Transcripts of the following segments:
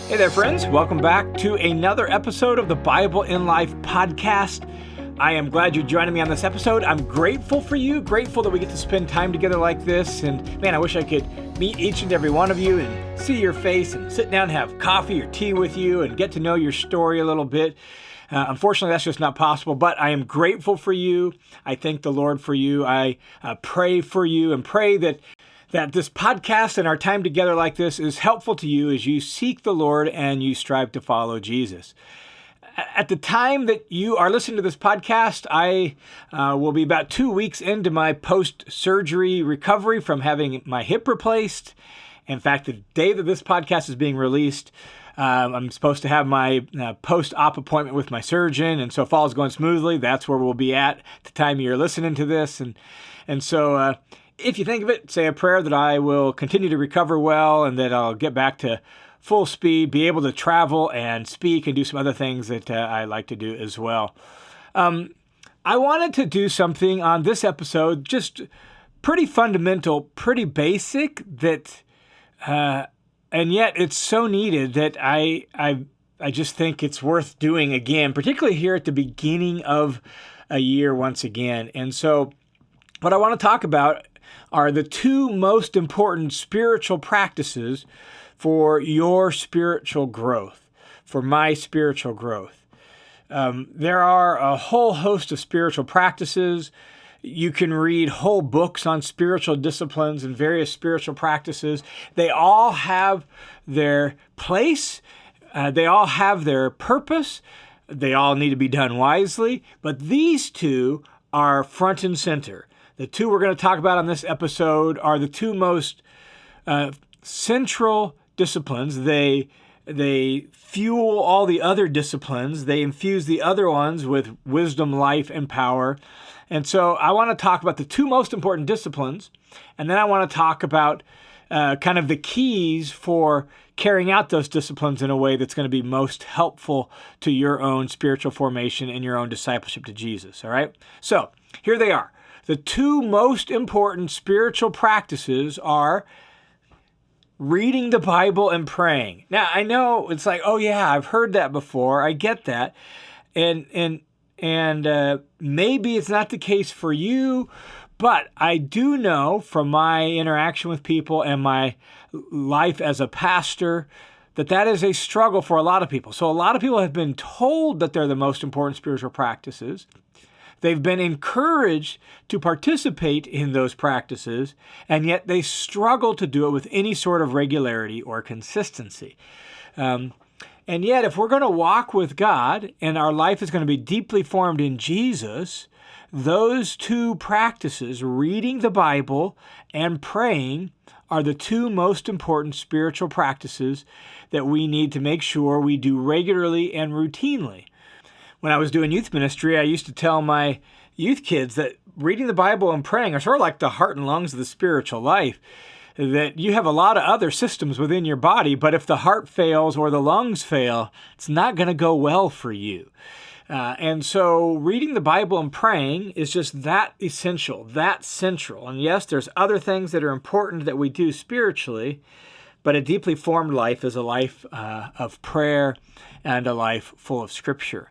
Hey there, friends. Welcome back to another episode of the Bible in Life podcast. I am glad you're joining me on this episode. I'm grateful for you, grateful that we get to spend time together like this. And man, I wish I could meet each and every one of you and see your face and sit down and have coffee or tea with you and get to know your story a little bit. Unfortunately, that's just not possible, but I am grateful for you. I thank the Lord for you. I pray for you and pray that this podcast and our time together like this is helpful to you as you seek the Lord and you strive to follow Jesus. At the time that you are listening to this podcast, I will be about 2 weeks into my post-surgery recovery from having my hip replaced. In fact, the day that this podcast is being released, I'm supposed to have my post-op appointment with my surgeon, and so if all is going smoothly, that's where we'll be at the time you're listening to this. And so if you think of it, say a prayer that I will continue to recover well and that I'll get back to full speed, be able to travel and speak and do some other things that I like to do as well. I wanted to do something on this episode, just pretty fundamental, pretty basic, that and yet it's so needed that I just think it's worth doing again, particularly here at the beginning of a year once again. And so what I want to talk about are the two most important spiritual practices for your spiritual growth, for my spiritual growth. There are a whole host of spiritual practices. You can read whole books on spiritual disciplines and various spiritual practices. They all have their place. They all have their purpose. They all need to be done wisely. But these two are front and center. The two we're going to talk about on this episode are the two most central disciplines. They fuel all the other disciplines. They infuse the other ones with wisdom, life, and power. And so I want to talk about the two most important disciplines, and then I want to talk about kind of the keys for carrying out those disciplines in a way that's going to be most helpful to your own spiritual formation and your own discipleship to Jesus. All right? So here they are. The two most important spiritual practices are reading the Bible and praying. Now, I know it's like, oh yeah, I've heard that before. I get that. And maybe it's not the case for you, but I do know from my interaction with people and my life as a pastor that is a struggle for a lot of people. So a lot of people have been told that they're the most important spiritual practices. They've been encouraged to participate in those practices, and yet they struggle to do it with any sort of regularity or consistency. And yet, if we're going to walk with God and our life is going to be deeply formed in Jesus, those two practices, reading the Bible and praying, are the two most important spiritual practices that we need to make sure we do regularly and routinely. When I was doing youth ministry, I used to tell my youth kids that reading the Bible and praying are sort of like the heart and lungs of the spiritual life, that you have a lot of other systems within your body, but if the heart fails or the lungs fail, it's not going to go well for you. And so reading the Bible and praying is just that essential, that central. And yes, there's other things that are important that we do spiritually, but a deeply formed life is a life of prayer and a life full of Scripture.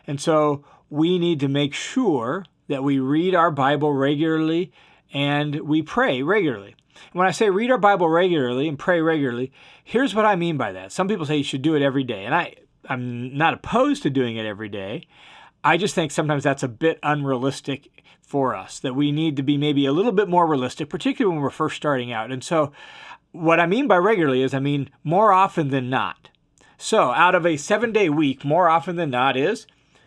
And so we need to make sure that we read our Bible regularly and we pray regularly. When I say read our Bible regularly and pray regularly, here's what I mean by that. Some people say you should do it every day, and I'm not opposed to doing it every day. I just think sometimes that's a bit unrealistic for us, that we need to be maybe a little bit more realistic, particularly when we're first starting out. And so what I mean by regularly is I mean more often than not. So out of a 7-day week, more often than not is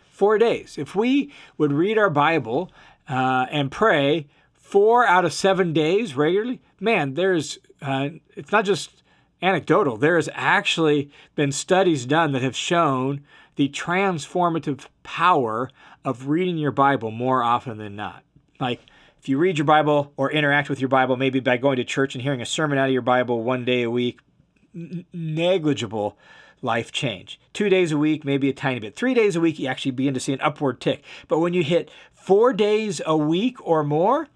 4 days. If we would read our Bible and pray 4 out of 7 days regularly, man, it's not just anecdotal. There has actually been studies done that have shown the transformative power of reading your Bible more often than not. Like if you read your Bible or interact with your Bible, maybe by going to church and hearing a sermon out of your Bible 1 day a week, negligible life change. 2 days a week, maybe a tiny bit. 3 days a week, you actually begin to see an upward tick. But when you hit 4 days a week or more,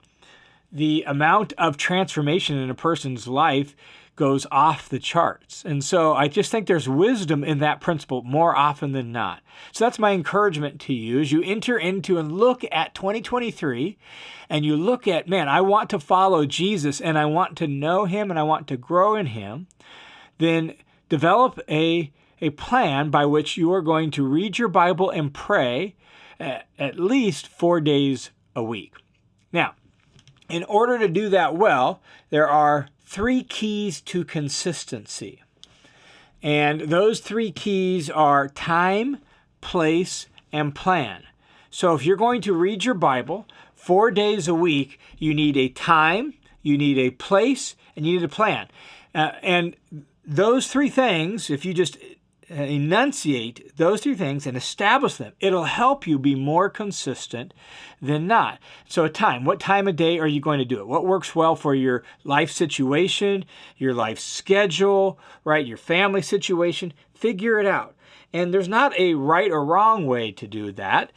the amount of transformation in a person's life goes off the charts. And so I just think there's wisdom in that principle more often than not. So that's my encouragement to you as you enter into and look at 2023 and you look at, man, I want to follow Jesus and I want to know him and I want to grow in him. Then develop a plan by which you are going to read your Bible and pray at least 4 days a week. Now, in order to do that well, there are 3 keys to consistency. And those 3 keys are time, place, and plan. So if you're going to read your Bible 4 days a week, you need a time, you need a place, and you need a plan. And those 3 things, if you just enunciate those 3 things and establish them, it'll help you be more consistent than not. So a time, what time of day are you going to do it? What works well for your life situation, your life schedule, right? Your family situation, figure it out. And there's not a right or wrong way to do that.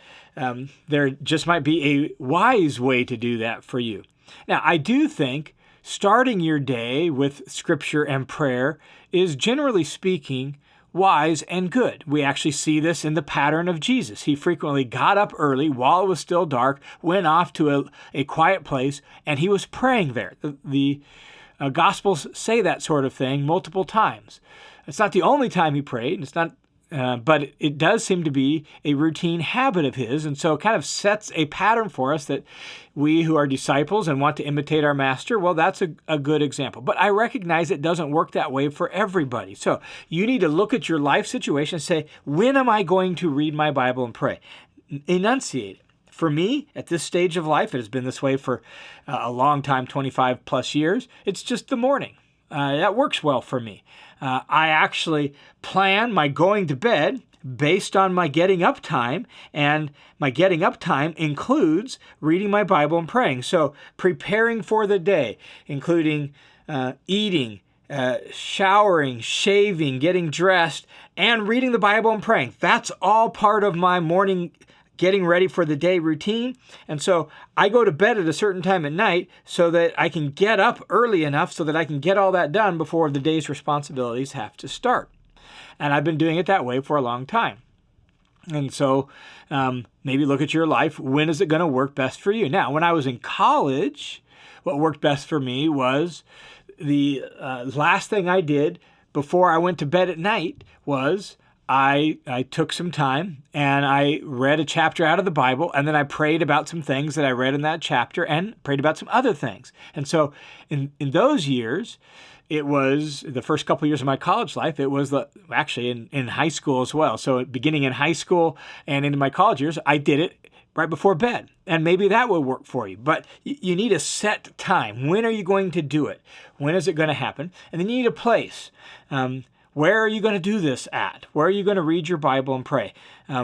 There just might be a wise way to do that for you. Now, I do think starting your day with scripture and prayer is, generally speaking, wise and good. We actually see this in the pattern of Jesus. He frequently got up early while it was still dark, went off to a quiet place, and he was praying there. The Gospels say that sort of thing multiple times. It's not the only time he prayed. It's not, but it does seem to be a routine habit of his, and so it kind of sets a pattern for us that we who are disciples and want to imitate our master, well, that's a good example. But I recognize it doesn't work that way for everybody. So you need to look at your life situation and say, when am I going to read my Bible and pray? Enunciate it. For me, at this stage of life, it has been this way for a long time, 25 plus years, it's just the morning. That works well for me. I actually plan my going to bed based on my getting up time, and my getting up time includes reading my Bible and praying. So preparing for the day, including eating, showering, shaving, getting dressed, and reading the Bible and praying. That's all part of my morning getting ready for the day routine. And so I go to bed at a certain time at night so that I can get up early enough so that I can get all that done before the day's responsibilities have to start. And I've been doing it that way for a long time. And so maybe look at your life. When is it going to work best for you? Now, when I was in college, what worked best for me was the last thing I did before I went to bed at night was I took some time and I read a chapter out of the Bible, and then I prayed about some things that I read in that chapter and prayed about some other things. And so in those years, it was the first couple of years of my college life. It was actually in high school as well. So beginning in high school and into my college years, I did it right before bed. And maybe that will work for you. But you need a set time. When are you going to do it? When is it going to happen? And then you need a place. Where are you going to do this at? Where are you going to read your Bible and pray?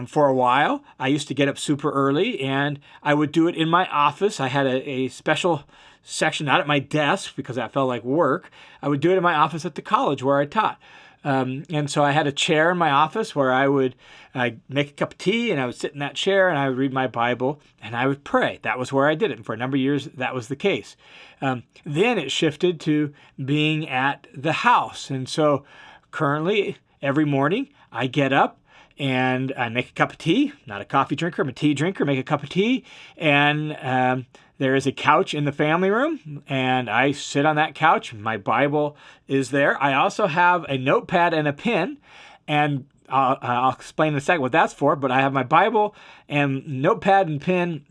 For a while, I used to get up super early, and I would do it in my office. I had a special section, not at my desk because that felt like work. I would do it in my office at the college where I taught. And so I had a chair in my office where I'd make a cup of tea, and I would sit in that chair, and I would read my Bible, and I would pray. That was where I did it. And for a number of years, that was the case. Then it shifted to being at the house. And so currently, every morning, I get up and I make a cup of tea. Not a coffee drinker, I'm a tea drinker. Make a cup of tea, and there is a couch in the family room, and I sit on that couch. My Bible is there. I also have a notepad and a pen, and I'll explain in a second what that's for, but I have my Bible and notepad and pen,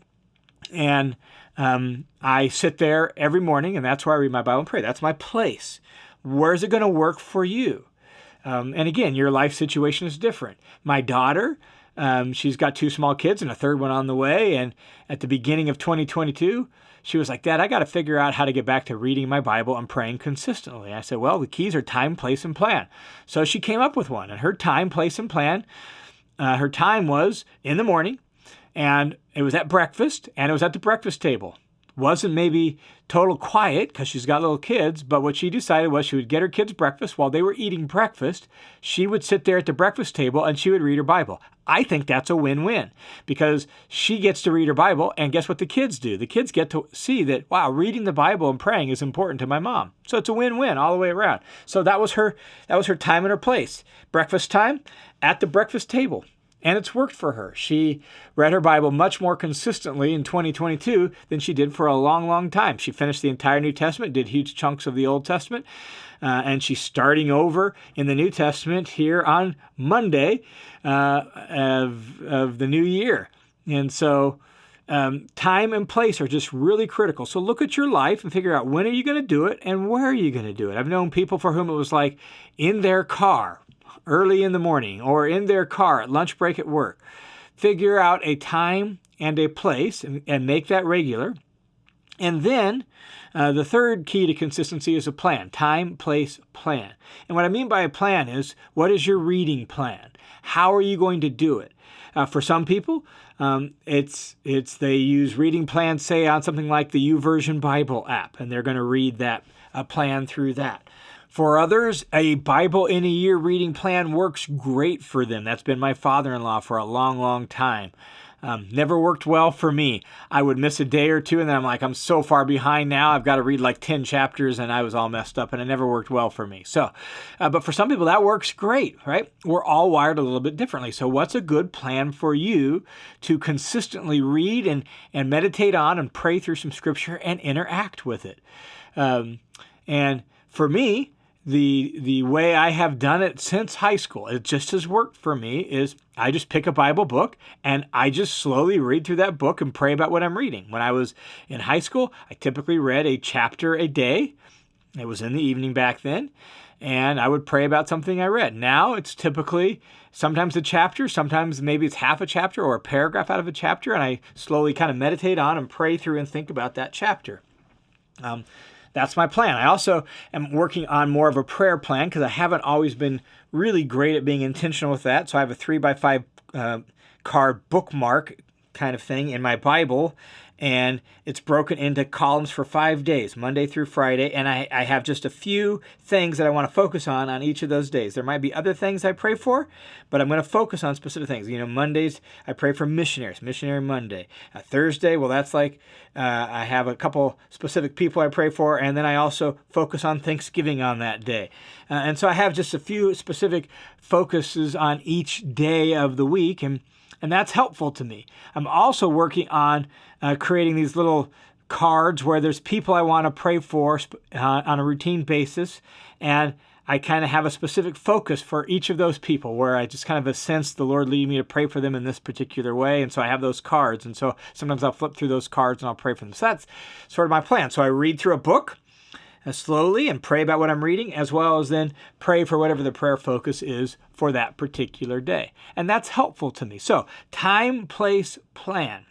and I sit there every morning, and that's where I read my Bible and pray. That's my place. Where's it going to work for you? And again, your life situation is different. My daughter, she's got 2 small kids and a third one on the way. And at the beginning of 2022, she was like, Dad, I got to figure out how to get back to reading my Bible and praying consistently. I said, well, the keys are time, place, and plan. So she came up with one. And her time, place, and plan, her time was in the morning, and it was at breakfast, and it was at the breakfast table. wasn't maybe total quiet because she's got little kids, but what she decided was she would get her kids breakfast. While they were eating breakfast, she would sit there at the breakfast table and she would read her Bible. I think that's a win-win because she gets to read her Bible, and guess what the kids do? The kids get to see that, wow, reading the Bible and praying is important to my mom. So it's a win-win all the way around. So that was her time and her place. Breakfast time at the breakfast table. And it's worked for her. She read her Bible much more consistently in 2022 than she did for a long, long time. She finished the entire New Testament, did huge chunks of the Old Testament, and she's starting over in the New Testament here on Monday of the new year. And so time and place are just really critical. So look at your life and figure out when are you going to do it and where are you going to do it. I've known people for whom it was like in their car, early in the morning, or in their car at lunch break at work. Figure out a time and a place and make that regular. And then the third key to consistency is a plan. Time, place, plan. And what I mean by a plan is, what is your reading plan? How are you going to do it? For some people, they use reading plans, say, on something like the YouVersion Bible app, and they're going to read that plan through that. For others, a Bible in a year reading plan works great for them. That's been my father-in-law for a long, long time. Never worked well for me. I would miss a day or two, and then I'm like, I'm so far behind now. I've got to read like 10 chapters, and I was all messed up, and it never worked well for me. So, but for some people, that works great, right? We're all wired a little bit differently. So what's a good plan for you to consistently read and meditate on and pray through some scripture and interact with it? And for me, the way I have done it since high school, it just has worked for me, is I just pick a Bible book and I just slowly read through that book and pray about what I'm reading. When I was in high school, I typically read a chapter a day. It was in the evening back then, and I would pray about something I read. Now it's typically sometimes a chapter, sometimes maybe it's half a chapter or a paragraph out of a chapter, and I slowly kind of meditate on and pray through and think about that chapter. That's my plan. I also am working on more of a prayer plan because I haven't always been really great at being intentional with that. So I have a 3x5 card bookmark kind of thing in my Bible, and it's broken into columns for 5 days, Monday through Friday, and I have just a few things that I want to focus on each of those days. There might be other things I pray for, but I'm going to focus on specific things. Mondays, I pray for missionaries, Missionary Monday. Thursday, well, that's like I have a couple specific people I pray for, and then I also focus on Thanksgiving on that day. And so I have just a few specific focuses on each day of the week, and that's helpful to me. I'm also working on creating these little cards where there's people I want to pray for on a routine basis, and I kind of have a specific focus for each of those people where I just kind of sense the Lord leading me to pray for them in this particular way, and so I have those cards, and so sometimes I'll flip through those cards and I'll pray for them. So that's sort of my plan. So I read through a book slowly and pray about what I'm reading, as well as then pray for whatever the prayer focus is for that particular day. And that's helpful to me. So time, place, plan.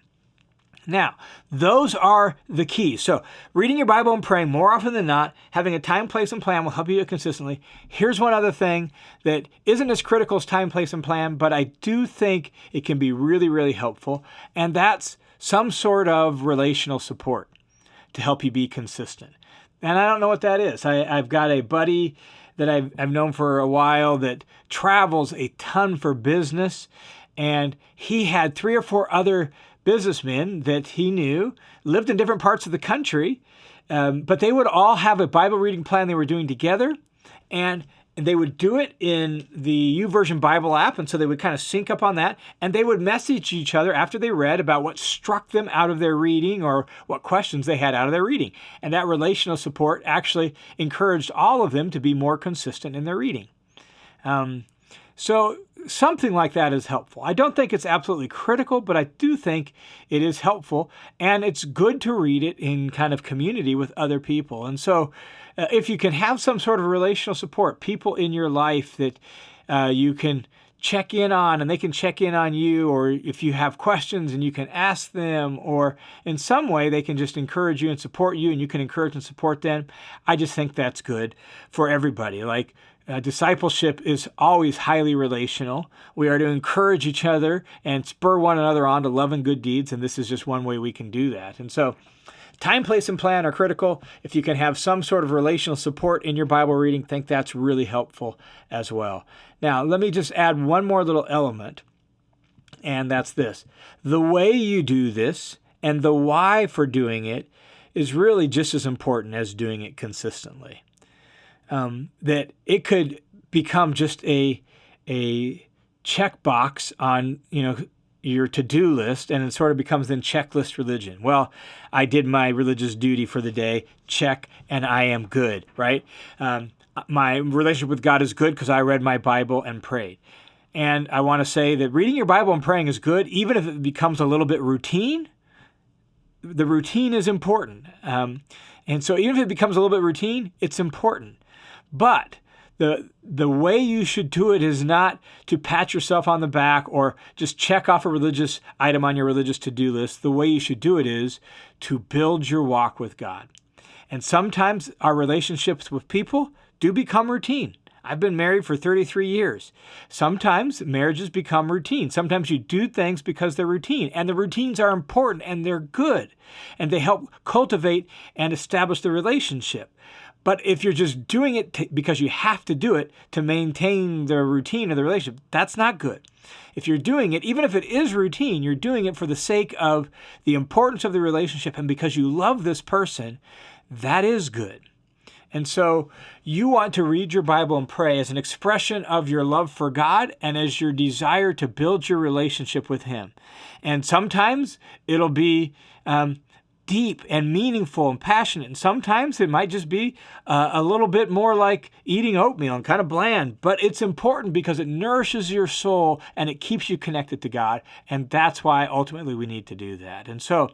Now, those are the keys. So reading your Bible and praying more often than not, having a time, place, and plan will help you do it consistently. Here's one other thing that isn't as critical as time, place, and plan, but I do think it can be really, really helpful, and that's some sort of relational support to help you be consistent. And I don't know what that is. I've got a buddy that I've known for a while that travels a ton for business, and he had 3 or 4 other businessmen that he knew, lived in different parts of the country, but they would all have a Bible reading plan they were doing together, and they would do it in the YouVersion Bible app, and so they would kind of sync up on that, and they would message each other after they read about what struck them out of their reading or what questions they had out of their reading. And that relational support actually encouraged all of them to be more consistent in their reading. So something like that is helpful. I don't think it's absolutely critical, but I do think it is helpful, and it's good to read it in kind of community with other people. And so if you can have some sort of relational support, people in your life that you can check in on and they can check in on you, or if you have questions and you can ask them, or in some way they can just encourage you and support you and you can encourage and support them, I just think that's good for everybody. Like, discipleship is always highly relational. We are to encourage each other and spur one another on to love and good deeds, and this is just one way we can do that. And so time, place, and plan are critical. If you can have some sort of relational support in your Bible reading, I think that's really helpful as well. Now, let me just add one more little element, and that's this. The way you do this and the why for doing it is really just as important as doing it consistently. That it could become just a checkbox on, your to-do list, and it sort of becomes then checklist religion. Well, I did my religious duty for the day, check, and I am good, right? My relationship with God is good because I read my Bible and prayed. And I want to say that reading your Bible and praying is good, even if it becomes a little bit routine. The routine is important. And so even if it becomes a little bit routine, it's important. But the way you should do it is not to pat yourself on the back or just check off a religious item on your religious to-do list. The way you should do it is to build your walk with God. And sometimes our relationships with people do become routine. I've been married for 33 years. Sometimes marriages become routine. Sometimes you do things because they're routine, and the routines are important and they're good, and they help cultivate and establish the relationship. But if you're just doing it because you have to do it to maintain the routine of the relationship, that's not good. If you're doing it, even if it is routine, you're doing it for the sake of the importance of the relationship and because you love this person, that is good. And so you want to read your Bible and pray as an expression of your love for God and as your desire to build your relationship with Him. And sometimes it'll be deep and meaningful and passionate. And sometimes it might just be a little bit more like eating oatmeal and kind of bland. But it's important because it nourishes your soul and it keeps you connected to God. And that's why ultimately we need to do that. And so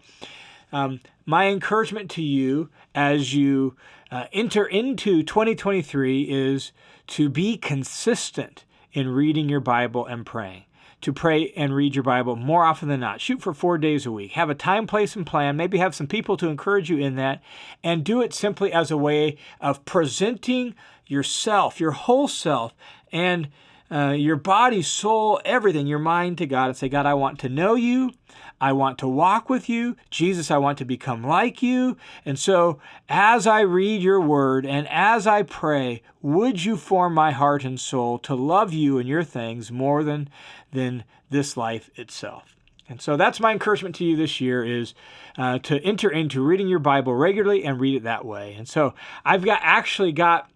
my encouragement to you as you enter into 2023 is to be consistent in reading your Bible and praying. To pray and read your Bible more often than not. Shoot for 4 days a week. Have a time, place, and plan. Maybe have some people to encourage you in that. And do it simply as a way of presenting yourself, your whole self, and your body, soul, everything, your mind to God. And say, God, I want to know you. I want to walk with you. Jesus, I want to become like you. And so as I read your word and as I pray, would you form my heart and soul to love you and your things more than this life itself? And so that's my encouragement to you this year is to enter into reading your Bible regularly and read it that way. And so I've actually got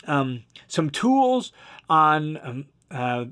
some tools on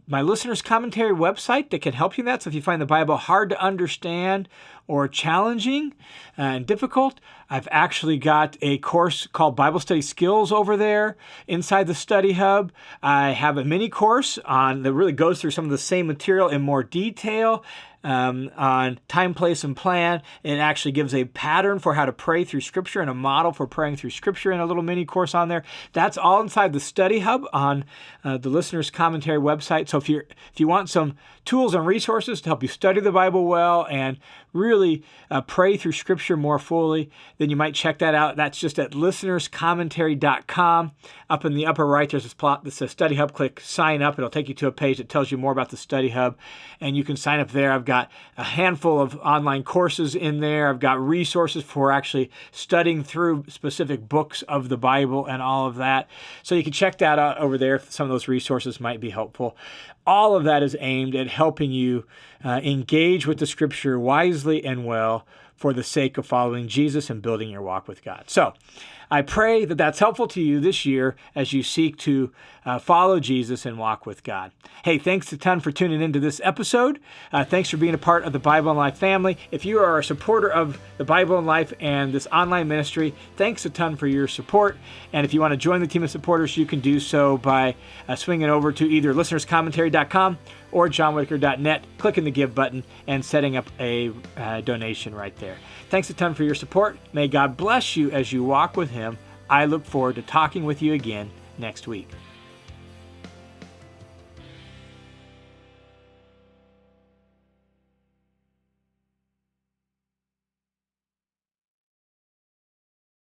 my listener's commentary website that can help you in that. So if you find the Bible hard to understand or challenging and difficult, I've actually got a course called Bible Study Skills over there inside the Study Hub. I have a mini course that really goes through some of the same material in more detail. On time, place, and plan. It actually gives a pattern for how to pray through Scripture and a model for praying through Scripture in a little mini course on there. That's all inside the Study Hub on the Listener's Commentary website. So if you want some tools and resources to help you study the Bible well and really pray through Scripture more fully, then you might check that out. That's just at listenerscommentary.com. Up in the upper right, there's this plot that says Study Hub. Click Sign Up. It'll take you to a page that tells you more about the Study Hub, and you can sign up there. I've got a handful of online courses in there. I've got resources for actually studying through specific books of the Bible and all of that. So you can check that out over there if some of those resources might be helpful. All of that is aimed at helping you engage with the Scripture wisely and well for the sake of following Jesus and building your walk with God. So I pray that that's helpful to you this year as you seek to follow Jesus and walk with God. Hey, thanks a ton for tuning into this episode. Thanks for being a part of the Bible and Life family. If you are a supporter of the Bible and Life and this online ministry, thanks a ton for your support. And if you want to join the team of supporters, you can do so by swinging over to either listenerscommentary.com or johnwhittaker.net, clicking the Give button, and setting up a donation right there. Thanks a ton for your support. May God bless you as you walk with Him. I look forward to talking with you again next week.